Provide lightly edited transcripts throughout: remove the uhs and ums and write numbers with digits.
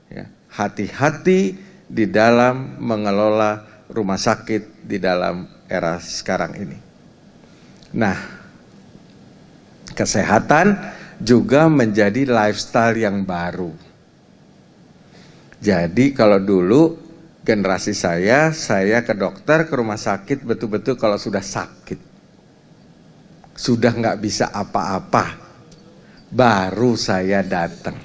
Ya, hati-hati di dalam mengelola rumah sakit di dalam era sekarang ini. Nah, kesehatan juga menjadi lifestyle yang baru. Jadi kalau dulu generasi saya ke dokter, ke rumah sakit betul-betul kalau sudah sakit. Sudah nggak bisa apa-apa, baru saya datang.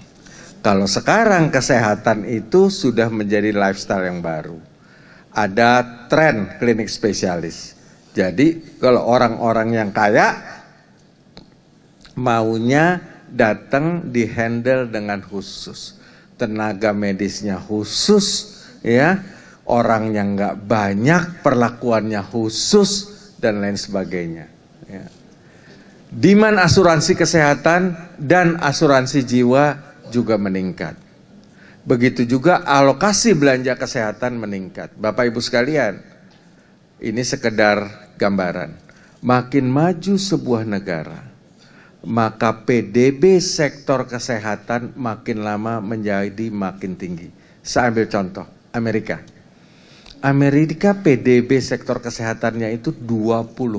Kalau sekarang kesehatan itu sudah menjadi lifestyle yang baru. Ada tren klinik spesialis. Jadi kalau orang-orang yang kaya maunya datang di handle dengan khusus. Tenaga medisnya khusus, ya, orang yang nggak banyak perlakuannya khusus dan lain sebagainya. Ya. Demand asuransi kesehatan dan asuransi jiwa juga meningkat. Begitu juga alokasi belanja kesehatan meningkat. Bapak Ibu sekalian, ini sekedar gambaran. Makin maju sebuah negara, maka PDB sektor kesehatan makin lama menjadi makin tinggi. Saya ambil contoh, Amerika. Amerika PDB sektor kesehatannya itu 20%.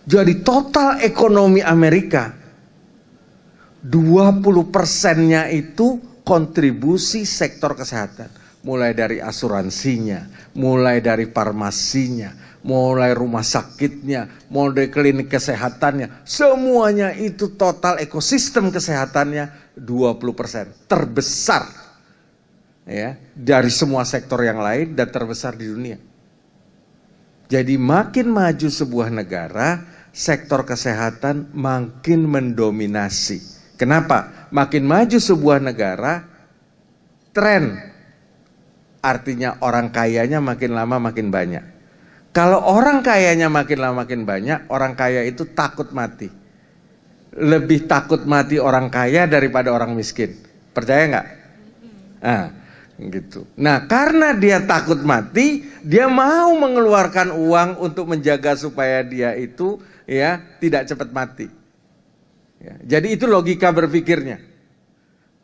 Jadi total ekonomi Amerika 20%-nya itu kontribusi sektor kesehatan. Mulai dari asuransinya, mulai dari farmasinya, mulai rumah sakitnya, mulai klinik kesehatannya. Semuanya itu total ekosistem kesehatannya 20%. Terbesar, ya, dari semua sektor yang lain dan terbesar di dunia. Jadi makin maju sebuah negara, sektor kesehatan makin mendominasi. Kenapa? Makin maju sebuah negara, tren, artinya orang kayanya makin lama makin banyak. Kalau orang kayanya makin lama makin banyak, orang kaya itu takut mati. Lebih takut mati orang kaya daripada orang miskin. Percaya nggak? Nah, gitu. Nah, karena dia takut mati, dia mau mengeluarkan uang untuk menjaga supaya dia itu, ya, tidak cepat mati. Ya, jadi itu logika berpikirnya.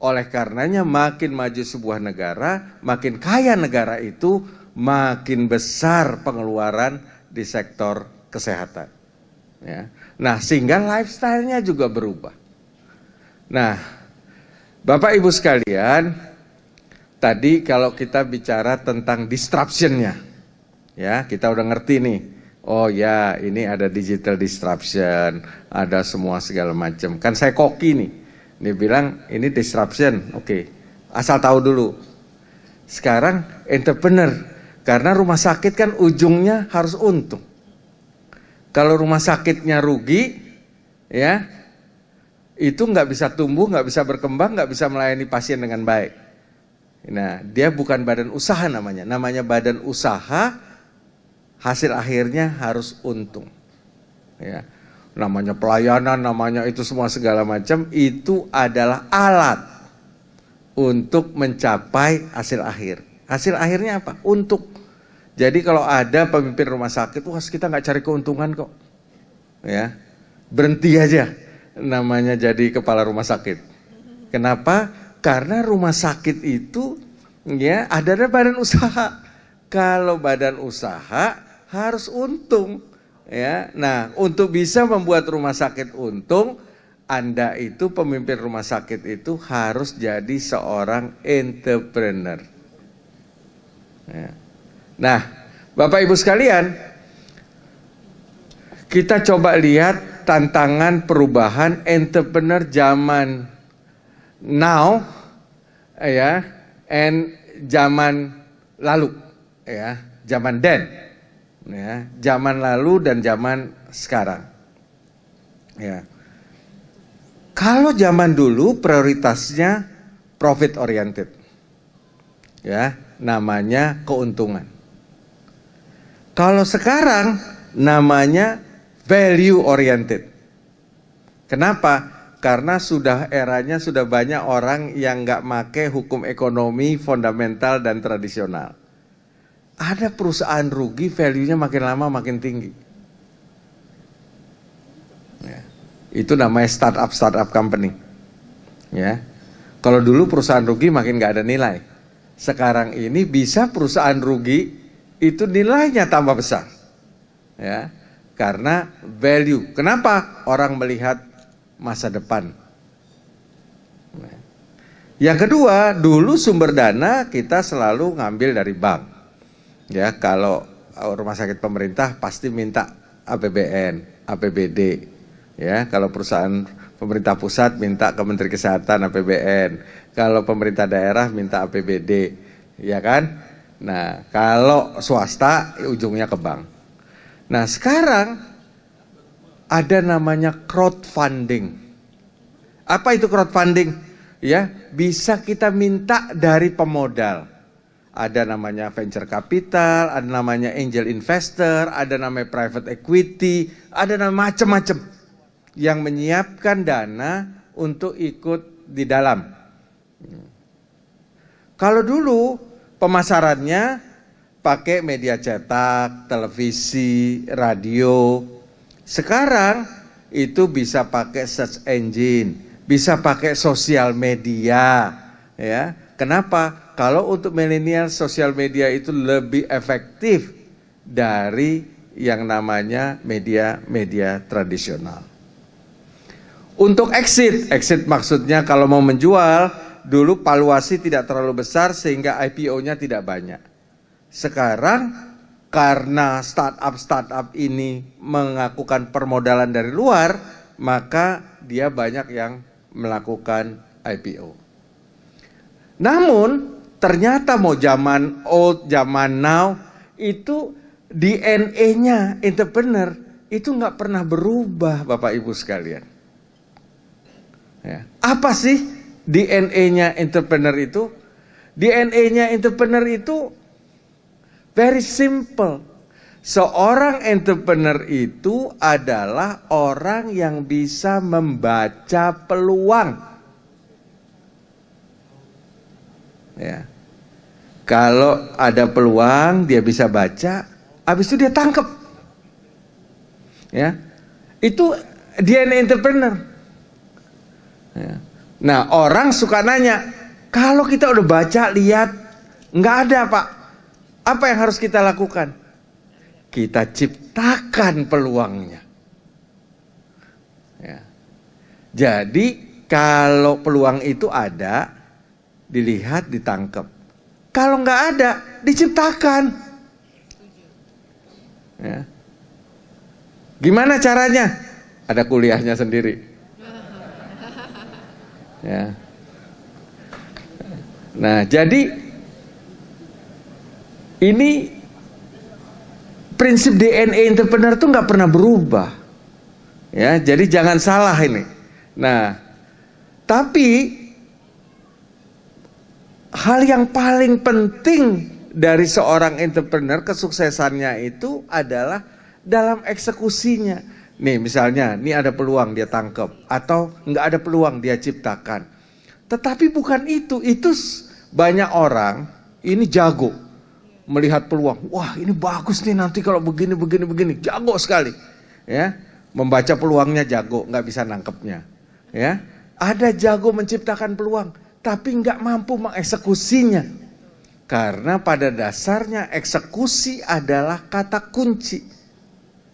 Oleh karenanya makin maju sebuah negara, makin kaya negara itu, makin besar pengeluaran di sektor kesehatan. Ya. Nah, sehingga lifestyle-nya juga berubah. Nah, Bapak Ibu sekalian, tadi kalau kita bicara tentang disruption-nya, ya, kita udah ngerti nih. Oh ya, ini ada digital disruption, ada semua segala macam. Kan saya koki nih, dia bilang ini disruption, oke. Asal tahu dulu. Sekarang entrepreneur, karena rumah sakit kan ujungnya harus untung. Kalau rumah sakitnya rugi, ya, itu nggak bisa tumbuh, nggak bisa berkembang, nggak bisa melayani pasien dengan baik. Nah, dia bukan badan usaha namanya. Namanya badan usaha, hasil akhirnya harus untung. Ya. Namanya pelayanan, namanya itu semua segala macam, itu adalah alat untuk mencapai hasil akhir. Hasil akhirnya apa? Untuk. Jadi kalau ada pemimpin rumah sakit, wah kita nggak cari keuntungan kok. Ya. Berhenti aja namanya jadi kepala rumah sakit. Kenapa? Karena rumah sakit itu, ya, ada badan usaha. Kalau badan usaha harus untung, ya. Nah, untuk bisa membuat rumah sakit untung, Anda itu pemimpin rumah sakit itu harus jadi seorang entrepreneur. Ya. Nah, Bapak Ibu sekalian, kita coba lihat tantangan perubahan entrepreneur zaman now, ya, and zaman lalu, ya, zaman then. Ya, zaman lalu dan zaman sekarang. Ya. Kalau zaman dulu prioritasnya profit oriented. Ya, namanya keuntungan. Kalau sekarang namanya value oriented. Kenapa? Karena sudah eranya sudah banyak orang yang nggak make hukum ekonomi fundamental dan tradisional. Ada perusahaan rugi, value-nya makin lama makin tinggi. Ya. Itu namanya startup company. Ya. Kalau dulu perusahaan rugi makin nggak ada nilai. Sekarang ini bisa perusahaan rugi itu nilainya tambah besar. Ya, karena value. Kenapa? Orang melihat masa depan. Yang kedua, dulu sumber dana kita selalu ngambil dari bank. Ya, kalau rumah sakit pemerintah pasti minta APBN, APBD. Ya, kalau perusahaan pemerintah pusat minta ke Menteri Kesehatan APBN, kalau pemerintah daerah minta APBD, ya kan? Nah, kalau swasta ujungnya ke bank. Nah, sekarang ada namanya crowdfunding. Apa itu crowdfunding? Ya, bisa kita minta dari pemodal. Ada namanya venture capital, ada namanya angel investor, ada namanya private equity, ada nama macam-macam yang menyiapkan dana untuk ikut di dalam. Kalau dulu pemasarannya pakai media cetak, televisi, radio. Sekarang itu bisa pakai search engine, bisa pakai sosial media, ya. Kenapa? Kalau untuk milenial sosial media itu lebih efektif dari yang namanya media tradisional. Untuk exit maksudnya kalau mau menjual, dulu valuasi tidak terlalu besar sehingga IPO-nya tidak banyak. Sekarang karena startup ini melakukan permodalan dari luar, maka dia banyak yang melakukan IPO. Namun ternyata mau zaman old, zaman now, itu DNA-nya entrepreneur itu nggak pernah berubah, Bapak Ibu sekalian. Ya. Apa sih DNA-nya entrepreneur itu? DNA-nya entrepreneur itu very simple. Seorang entrepreneur itu adalah orang yang bisa membaca peluang. Ya. Kalau ada peluang dia bisa baca, habis itu dia tangkap. Ya. Itu DNA entrepreneur. Ya. Nah, orang suka nanya, kalau kita udah baca, lihat, nggak ada Pak, apa yang harus kita lakukan? Kita ciptakan peluangnya. Ya. Jadi kalau peluang itu ada, dilihat, ditangkap. Kalau nggak ada, diciptakan. Ya. Gimana caranya? Ada kuliahnya sendiri. Ya. Nah, jadi ini prinsip DNA entrepreneur itu nggak pernah berubah. Ya, jadi jangan salah ini. Nah, tapi hal yang paling penting dari seorang entrepreneur kesuksesannya itu adalah dalam eksekusinya. Nih misalnya, nih ada peluang dia tangkap, atau nggak ada peluang dia ciptakan. Tetapi bukan itu banyak orang ini jago melihat peluang. Wah ini bagus nih nanti kalau begini, jago sekali. Ya, membaca peluangnya jago, nggak bisa nangkepnya. Ya, ada jago menciptakan peluang, tapi nggak mampu mengeksekusinya. Karena pada dasarnya eksekusi adalah kata kunci.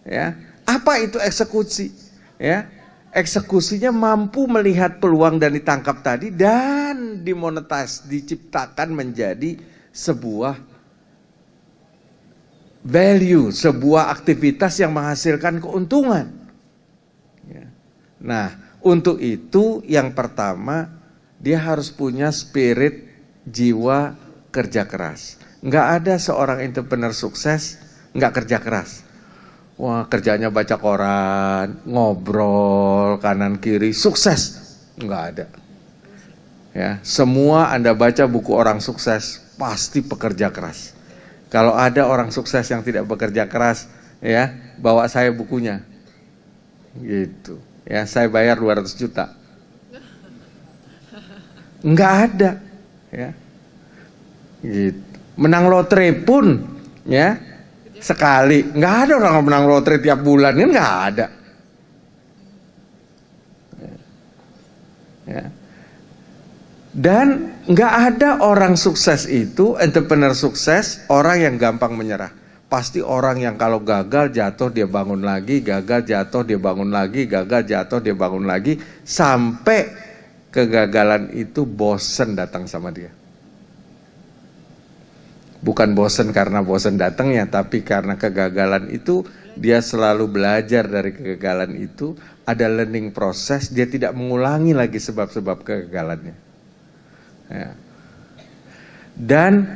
Ya. Apa itu eksekusi? Ya, eksekusinya mampu melihat peluang dan ditangkap tadi dan dimonetis, diciptakan menjadi sebuah value, sebuah aktivitas yang menghasilkan keuntungan. Ya. Nah, untuk itu yang pertama dia harus punya spirit jiwa kerja keras. Nggak ada seorang entrepreneur sukses nggak kerja keras. Wah kerjanya baca koran, ngobrol kanan kiri, sukses. Enggak ada. Ya, semua Anda baca buku orang sukses, pasti pekerja keras. Kalau ada orang sukses yang tidak bekerja keras, ya, bawa saya bukunya. Gitu. Ya, saya bayar 200 juta. Enggak ada. Ya. Gitu. Menang lotre pun, ya, sekali, nggak ada orang menang lotre tiap bulan, kan nggak ada. Ya. Dan nggak ada orang sukses itu, entrepreneur sukses, orang yang gampang menyerah. Pasti orang yang kalau gagal jatuh dia bangun lagi, gagal jatuh dia bangun lagi, gagal jatuh dia bangun lagi, sampai kegagalan itu bosen datang sama dia. Bukan bosen karena bosen datangnya, tapi karena kegagalan itu dia selalu belajar dari kegagalan itu, ada learning proses, dia tidak mengulangi lagi sebab-sebab kegagalannya. Ya. Dan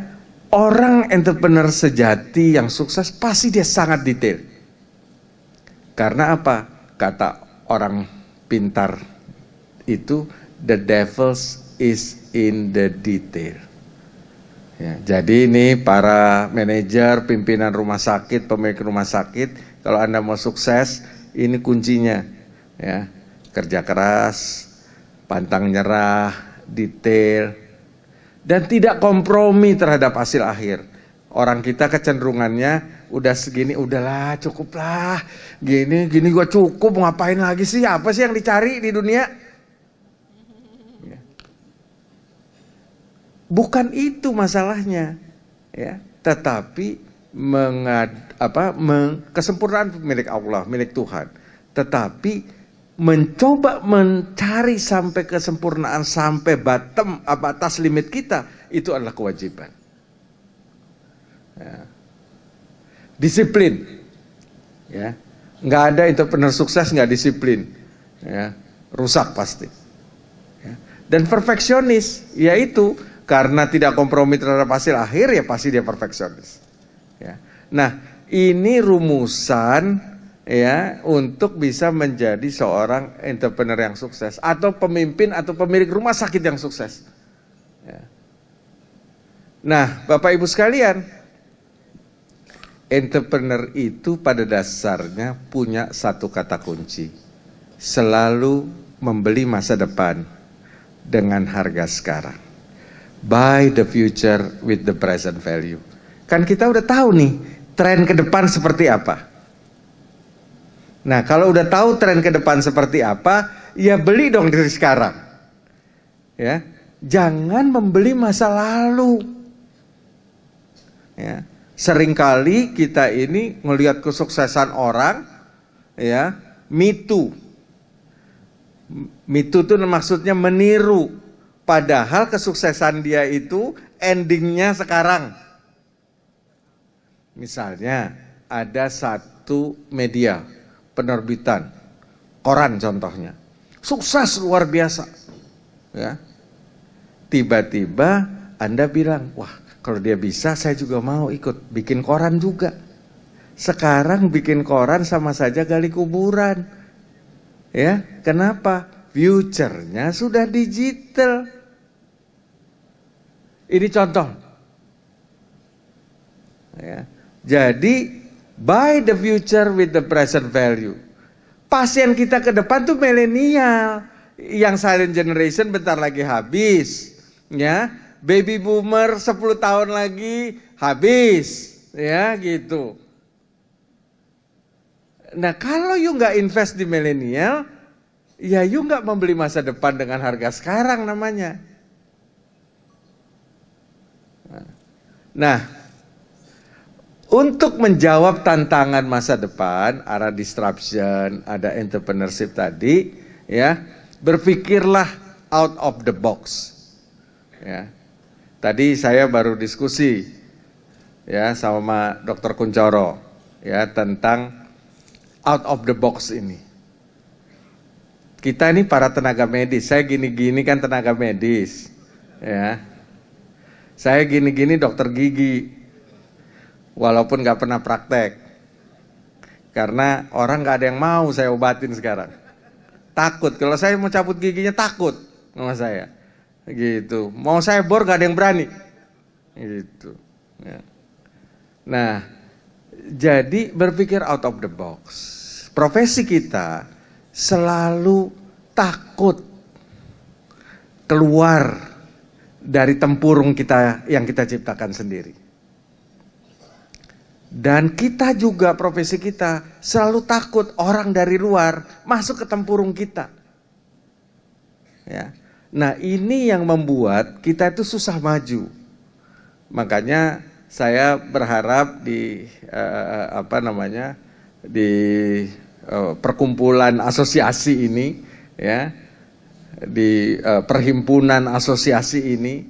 orang entrepreneur sejati yang sukses pasti dia sangat detail. Karena apa? Kata orang pintar itu, the devil is in the detail. Ya, jadi ini para manajer, pimpinan rumah sakit, pemilik rumah sakit, kalau Anda mau sukses, ini kuncinya. Ya, kerja keras, pantang nyerah, detail, dan tidak kompromi terhadap hasil akhir. Orang kita kecenderungannya udah segini, udahlah cukuplah, gini gua cukup, ngapain lagi sih, apa sih yang dicari di dunia? Ya. Bukan itu masalahnya, ya. Tetapi kesempurnaan milik Allah, milik Tuhan. Tetapi mencoba mencari sampai kesempurnaan, sampai batas limit kita, itu adalah kewajiban. Ya. Disiplin, ya, nggak ada entrepreneur sukses nggak disiplin, ya, rusak pasti. Ya. Dan perfeksionis, yaitu karena tidak kompromi terhadap hasil akhir, ya pasti dia perfeksionis. Ya. Nah, ini rumusan, ya, untuk bisa menjadi seorang entrepreneur yang sukses, atau pemimpin atau pemilik rumah sakit yang sukses. Ya. Nah, Bapak Ibu sekalian, entrepreneur itu pada dasarnya punya satu kata kunci: selalu membeli masa depan dengan harga sekarang. Buy the future with the present value. Kan kita udah tahu nih tren ke depan seperti apa. Nah, kalau udah tahu tren ke depan seperti apa, ya beli dong dari sekarang. Ya, jangan membeli masa lalu. Ya, seringkali kita ini melihat kesuksesan orang, ya, me too itu maksudnya meniru. Padahal kesuksesan dia itu endingnya sekarang. Misalnya ada satu media penerbitan, koran contohnya, sukses luar biasa, ya. Tiba-tiba Anda bilang, wah kalau dia bisa saya juga mau ikut bikin koran juga. Sekarang bikin koran sama saja gali kuburan, ya. Kenapa? Future-nya sudah digital. Ini contoh, ya. Jadi buy the future with the present value. Pasien kita ke depan tuh milenial, yang silent generation bentar lagi habis, ya. Baby boomer 10 tahun lagi habis, ya gitu. Nah, kalau you nggak invest di milenial, ya you nggak membeli masa depan dengan harga sekarang namanya. Nah, untuk menjawab tantangan masa depan, ada disruption, ada entrepreneurship tadi, ya, berpikirlah out of the box. Ya. Tadi saya baru diskusi, ya, sama Dr. Kuncoro, ya, tentang out of the box ini. Kita ini para tenaga medis, saya gini-gini kan tenaga medis, ya. Saya gini-gini dokter gigi. Walaupun gak pernah praktek, karena orang gak ada yang mau saya obatin sekarang. Takut, kalau saya mau cabut giginya takut sama saya, gitu. Mau saya bor gak ada yang berani, gitu. Ya. Nah, jadi berpikir out of the box. Profesi kita selalu takut keluar dari tempurung kita yang kita ciptakan sendiri. Dan kita juga, profesi kita selalu takut orang dari luar masuk ke tempurung kita. Ya. Nah, ini yang membuat kita itu susah maju. Makanya saya berharap di di perkumpulan asosiasi ini, ya, di perhimpunan asosiasi ini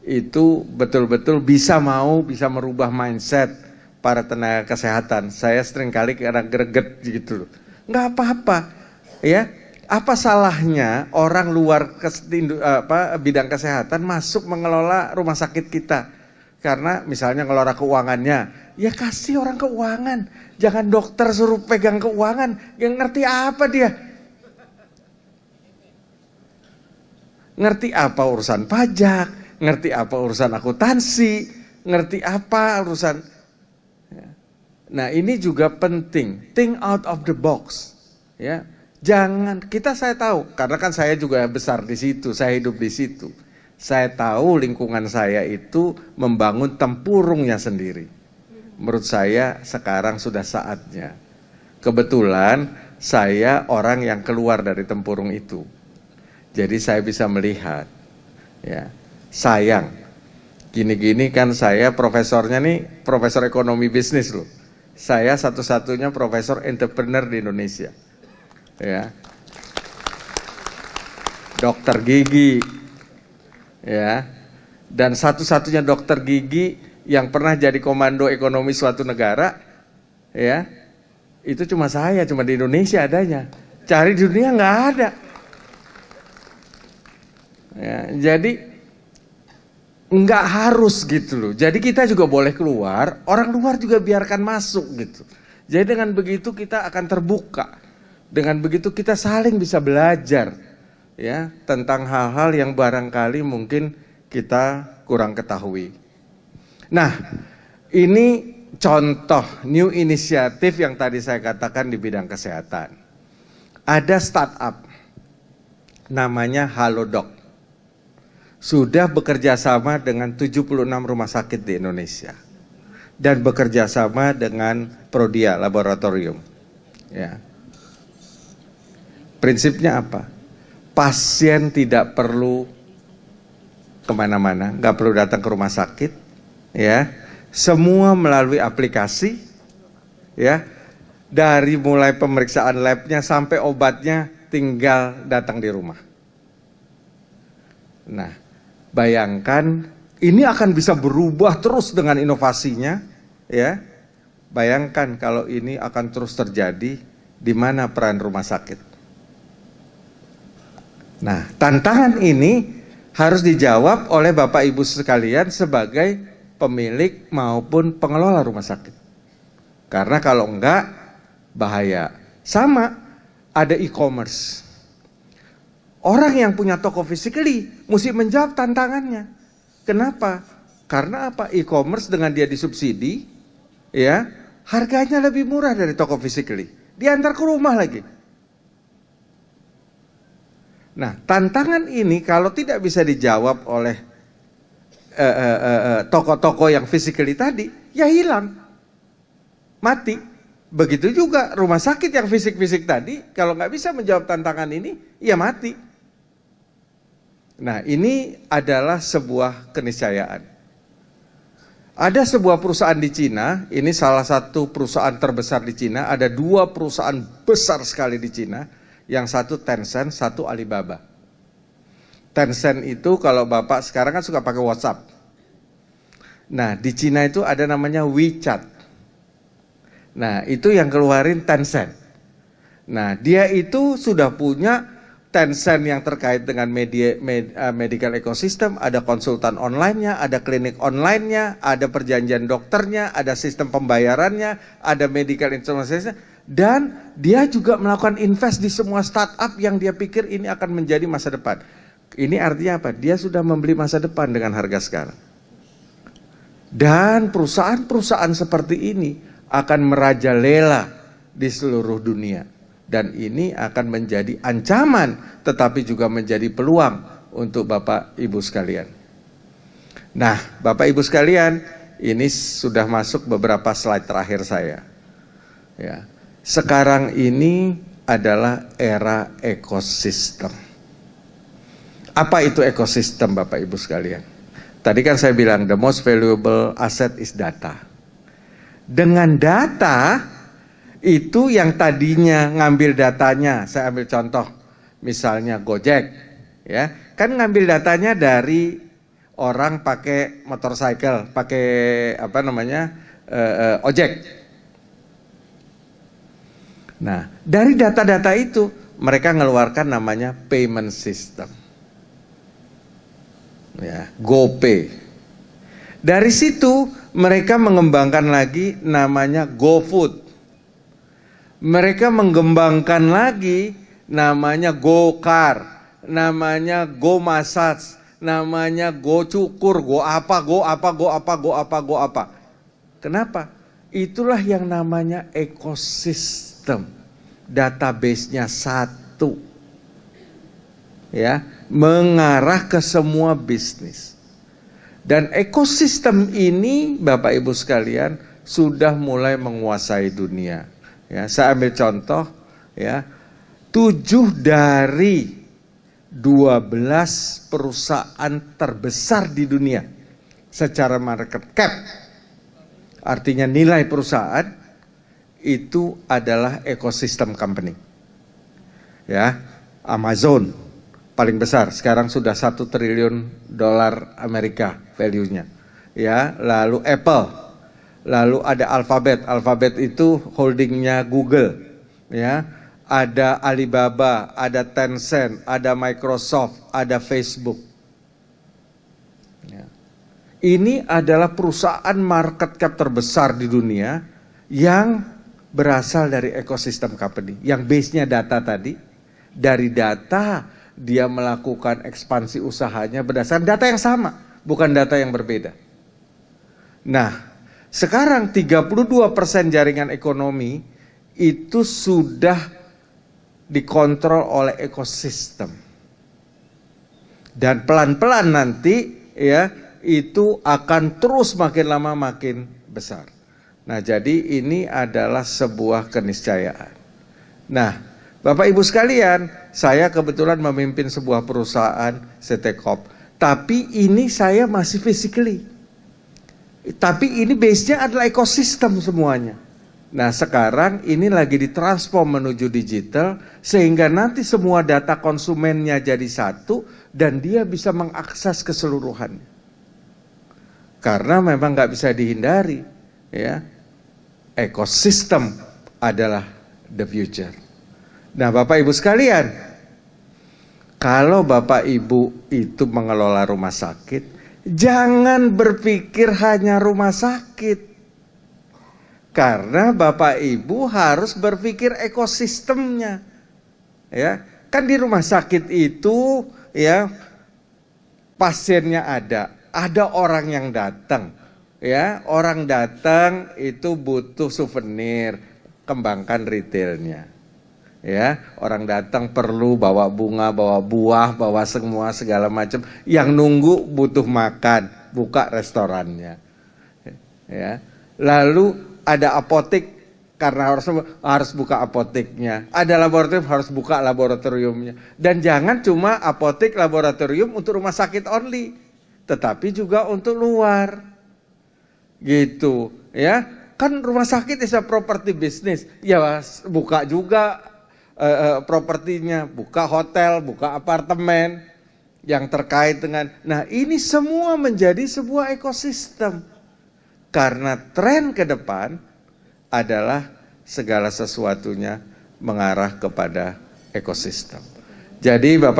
itu betul-betul bisa merubah mindset para tenaga kesehatan. Saya seringkali kadang greget gitu, nggak apa-apa, ya. Apa salahnya orang luar bidang kesehatan masuk mengelola rumah sakit kita? Karena misalnya ngelola keuangannya, ya kasih orang keuangan, jangan dokter suruh pegang keuangan. Yang ngerti apa dia? Ngerti apa urusan pajak, ngerti apa urusan akuntansi, ngerti apa urusan. Nah, ini juga penting, think out of the box, ya. Jangan, saya tahu, karena kan saya juga besar di situ, saya hidup di situ. Saya tahu lingkungan saya itu membangun tempurungnya sendiri. Menurut saya sekarang sudah saatnya. Kebetulan saya orang yang keluar dari tempurung itu. Jadi saya bisa melihat, ya. Sayang, gini-gini kan saya profesornya nih, profesor ekonomi bisnis loh. Saya satu-satunya profesor entrepreneur di Indonesia, ya. Dokter gigi, ya, dan satu-satunya dokter gigi yang pernah jadi komando ekonomi suatu negara, ya, itu cuma saya, cuma di Indonesia adanya. Cari di dunia nggak ada. Ya, jadi nggak harus gitu loh. Jadi kita juga boleh keluar, orang luar juga biarkan masuk gitu. Jadi dengan begitu kita akan terbuka. Dengan begitu kita saling bisa belajar, ya, tentang hal-hal yang barangkali mungkin kita kurang ketahui. Nah, ini contoh new inisiatif yang tadi saya katakan di bidang kesehatan. Ada startup namanya Halodoc. Sudah bekerja sama dengan 76 rumah sakit di Indonesia dan bekerja sama dengan Prodia Laboratorium, ya. Prinsipnya apa? Pasien tidak perlu kemana-mana, nggak perlu datang ke rumah sakit, ya. Semua melalui aplikasi, ya. Dari mulai pemeriksaan labnya sampai obatnya tinggal datang di rumah. Nah, bayangkan ini akan bisa berubah terus dengan inovasinya, ya. Bayangkan kalau ini akan terus terjadi, di mana peran rumah sakit. Nah, tantangan ini harus dijawab oleh Bapak Ibu sekalian sebagai pemilik maupun pengelola rumah sakit. Karena kalau enggak, bahaya. Sama, ada e-commerce. Orang yang punya toko physically mesti menjawab tantangannya. Kenapa? Karena apa? E-commerce dengan dia disubsidi, ya, harganya lebih murah dari toko physically. Diantar ke rumah lagi. Nah, tantangan ini kalau tidak bisa dijawab oleh toko-toko yang physically tadi, ya hilang, mati. Begitu juga rumah sakit yang fisik-fisik tadi, kalau nggak bisa menjawab tantangan ini, ya mati. Nah, ini adalah sebuah keniscayaan. Ada sebuah perusahaan di Cina, ini salah satu perusahaan terbesar di Cina, ada dua perusahaan besar sekali di Cina, yang satu Tencent, satu Alibaba. Tencent itu kalau Bapak sekarang kan suka pakai WhatsApp. Nah, di Cina itu ada namanya WeChat. Nah, itu yang keluarin Tencent. Nah, dia itu sudah punya Tencent yang terkait dengan medical ecosystem, ada konsultan online-nya, ada klinik online-nya, ada perjanjian dokternya, ada sistem pembayarannya, ada medical insurance, dan dia juga melakukan invest di semua startup yang dia pikir ini akan menjadi masa depan. Ini artinya apa? Dia sudah membeli masa depan dengan harga sekarang. Dan perusahaan-perusahaan seperti ini akan merajalela di seluruh dunia. Dan ini akan menjadi ancaman, tetapi juga menjadi peluang untuk Bapak Ibu sekalian. Nah, Bapak Ibu sekalian, ini sudah masuk beberapa slide terakhir saya. Ya, sekarang ini adalah era ekosistem. Apa itu ekosistem, Bapak Ibu sekalian? Tadi kan saya bilang the most valuable asset is data. Dengan data itu yang tadinya ngambil datanya, saya ambil contoh, misalnya Gojek, ya, kan ngambil datanya dari orang pakai motorcycle, pakai apa namanya ojek. Nah, dari data-data itu mereka mengeluarkan namanya payment system, ya, GoPay. Dari situ mereka mengembangkan lagi namanya GoFood. Mereka mengembangkan lagi namanya GoCar, namanya GoMassage, namanya GoCukur, Go apa. Kenapa? Itulah yang namanya ekosistem. Database-nya satu. Ya, mengarah ke semua bisnis. Dan ekosistem ini Bapak Ibu sekalian sudah mulai menguasai dunia. Ya, saya ambil contoh, ya. 7 dari 12 perusahaan terbesar di dunia secara market cap, artinya nilai perusahaan, itu adalah ekosistem company. Ya, Amazon paling besar, sekarang sudah $1 triliun Amerika value-nya. Ya, lalu Apple, lalu ada Alphabet. Alphabet itu holdingnya Google. Ya. Ada Alibaba, ada Tencent, ada Microsoft, ada Facebook. Ya. Ini adalah perusahaan market cap terbesar di dunia yang berasal dari ekosistem company. Yang base-nya data tadi. Dari data dia melakukan ekspansi usahanya berdasarkan data yang sama, bukan data yang berbeda. Nah, sekarang 32% jaringan ekonomi itu sudah dikontrol oleh ekosistem, dan pelan-pelan nanti ya itu akan terus makin lama makin besar. Nah, jadi ini adalah sebuah keniscayaan. Nah, Bapak Ibu sekalian, saya kebetulan memimpin sebuah perusahaan CT Corp, tapi ini saya masih physically, tapi ini base-nya adalah ekosistem semuanya. Nah, sekarang ini lagi ditransform menuju digital, sehingga nanti semua data konsumennya jadi satu, dan dia bisa mengakses keseluruhannya. Karena memang nggak bisa dihindari, ya, ekosistem adalah the future. Nah, Bapak Ibu sekalian, kalau Bapak Ibu itu mengelola rumah sakit, jangan berpikir hanya rumah sakit. Karena Bapak Ibu harus berpikir ekosistemnya. Ya, kan di rumah sakit itu ya pasiennya ada orang yang datang. Ya, orang datang itu butuh souvenir, kembangkan retailnya. Ya, orang datang perlu bawa bunga, bawa buah, bawa semua segala macam. Yang nunggu butuh makan, buka restorannya. Ya, lalu ada apotek karena harus buka apoteknya. Ada laboratorium harus buka laboratoriumnya. Dan jangan cuma apotek laboratorium untuk rumah sakit only, tetapi juga untuk luar. Gitu, ya. Kan rumah sakit is a property business. Ya, buka juga propertinya, buka hotel, buka apartemen yang terkait dengan. Nah, ini semua menjadi sebuah ekosistem. Karena tren ke depan adalah segala sesuatunya mengarah kepada ekosistem. Jadi Bapak